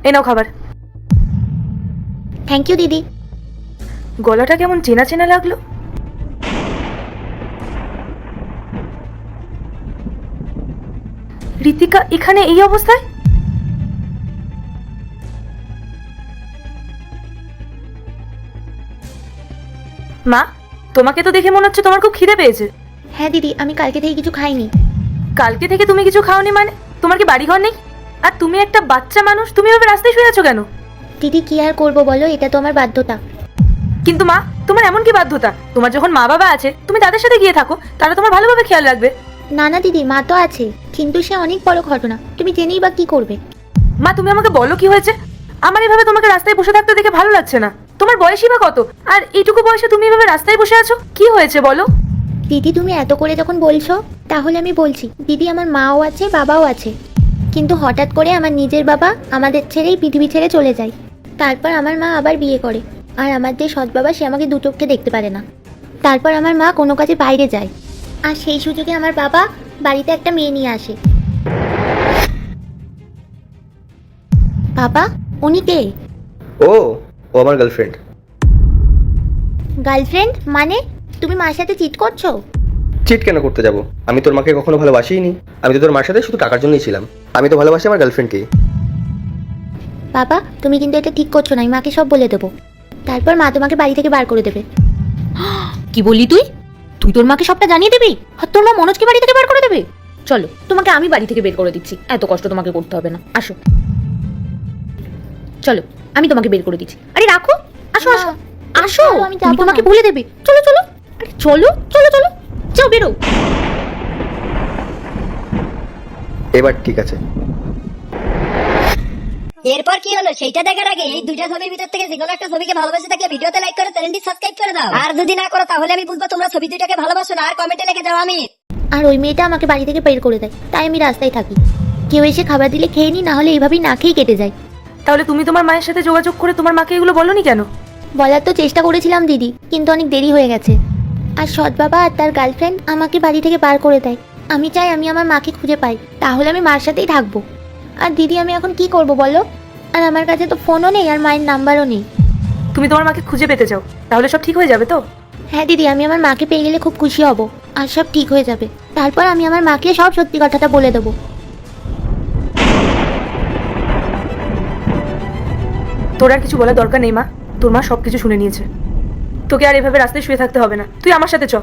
এই নাও খাবার। Thank you দিদি। গলাটা কেমন চেনা চেনা লাগলো। ঋতিকা এখানে এই অবস্থায়? মা, তোমাকে তো দেখে মনে হচ্ছে তোমার খুব খিদে পেয়েছে। হ্যাঁ দিদি, আমি কালকে থেকে কিছু খাইনি। কালকে থেকে তুমি কিছু খাওনি মানে? তোমার কি বাড়ি ঘর নেই? আর তুমি একটা বাচ্চা মানুষ, তুমি এভাবে রাস্তায় শুয়ে আছো কেন? দিদি কি আর করবো বলো, এটা তো আমার বাধ্যতা। কিন্তু মা, তোমার এমন কি বাধ্যতা? তোমার যখন মা বাবা আছে তুমি তাদের সাথে গিয়ে থাকো, তারা তোমার ভালোভাবে খেয়াল রাখবে। না না দিদি, মা তো আছে, কিন্তু সে অনেক বড় ঘটনা, তুমি জেনেই বা কি করবে? মা, তুমি আমাকে বলো কি হয়েছে? আমার এভাবে তোমাকে রাস্তায় বসে থাকতে দেখে ভালো লাগছে না। তোমার বয়সই বা কত, আর এইটুকু বয়সে তুমি এভাবে রাস্তায় বসে আছো? কি হয়েছে বলো? দিদি তুমি এত করে যখন বলছো, তাহলে আমি বলছি। দিদি আমার মাও আছে, বাবাও আছে, কিন্তু হঠাৎ করে আমার নিজের বাবা আমাদের ছেড়েই পৃথিবী ছেড়ে চলে যায়। তারপর আমার মা আবার বিয়ে করে, আর আমার যে সৎ বাবা সে আমাকে দু চোখে দেখতে পারে না। তারপর আমার মা কোনো কাজে বাইরে যায়, আর সেই সুযোগে আমার বাবা বাড়িতে একটা মেয়ে নিয়ে আসে। বাবা, উনি কে? ও ও আমার গার্লফ্রেন্ড। গার্লফ্রেন্ড মানে? তুমি মার সাথে চিট করছো? চিট কেন করতে যাব? আমি তোর মাকে কখনো ভালোবাসিনি। আমি তো তোর মার সাথে শুধু টাকার জন্যই ছিলাম। আমি তো ভালোবাসি আমার গার্লফ্রেন্ডকে। বাবা তুমি কিন্তু এটা ঠিক করছো না, আমি মাকে সব বলে দেবো। তারপর মা তোমাকে বাড়ি থেকে বার করে দেবে। কি বললি তুই? তুই তোর মাকে সবটা জানিয়ে দিবি, আর তোর মা মনোজকে বাড়ি থেকে বের করে দেবে? চলো, তোমাকে আমি বাড়ি থেকে বের করে দিচ্ছি, এত কষ্ট তোমাকে করতে হবে না। আসো, চলো, আমি তোমাকে বের করে দিচ্ছি। আরে রাখো, আসো না, আসো আসো, আমি তুমি যাবো তোমাকে না। বলে দেবে। চলো চলো, আরে চলো চলো চলো, যাও বেরো। এবার ঠিক আছে। এরপর কি হলো সেইটা দেখার আগে এই দুইটা ছবির ভিতর থেকে যে কোনো একটা ছবিকে ভালোবাসে থাকলে ভিডিওতে লাইক করে চ্যানেলটি সাবস্ক্রাইব করে দাও। আর যদি না করো তাহলে আমি বুঝবো তোমরা ছবি দুইটাকে ভালোবাসো না। আর কমেন্টে লিখে দাও আমি। আর ওই মেয়েটা আমাকে বাড়ি থেকে বের করে দেয়, তাই আমি রাস্তায় থাকি। কেউ এসে খাবার দিলে খেয়ে নি, না হলে এইভাবেই না খেয়ে কেটে যায়। তাহলে তুমি তোমার মায়ের সাথে যোগাযোগ করে তোমার মাকে এগুলো বলোনি কেন? বলার তো চেষ্টা করেছিলাম দিদি, কিন্তু অনেক দেরি হয়ে গেছে। আর সৎ বাবা আর তার গার্লফ্রেন্ড আমাকে বাড়ি থেকে বার করে দেয়। আমি চাই আমি আমার মাকে খুঁজে পাই, তাহলে আমি মার সাথেই থাকবো। আর দিদি আমি এখন কি করব বলো? আর আমার কাছে তো ফোনও নেই, আর মায়ের নাম্বারও নেই। তুমি তোমার মাকে খুঁজে পেতে চাও, তাহলে সব ঠিক হয়ে যাবে তো? হ্যাঁ দিদি, আমি আমার মাকে পেয়ে গেলে খুব খুশি হব, আর সব ঠিক হয়ে যাবে। তারপর আমি আমার মাকে সব সত্যি কথাটা বলে দেবো। তোর আর কিছু বলার দরকার নেই মা, তোর মা সবকিছু শুনে নিয়েছে। তোকে আর এভাবে রাস্তায় শুয়ে থাকতে হবে না, তুই আমার সাথে চ।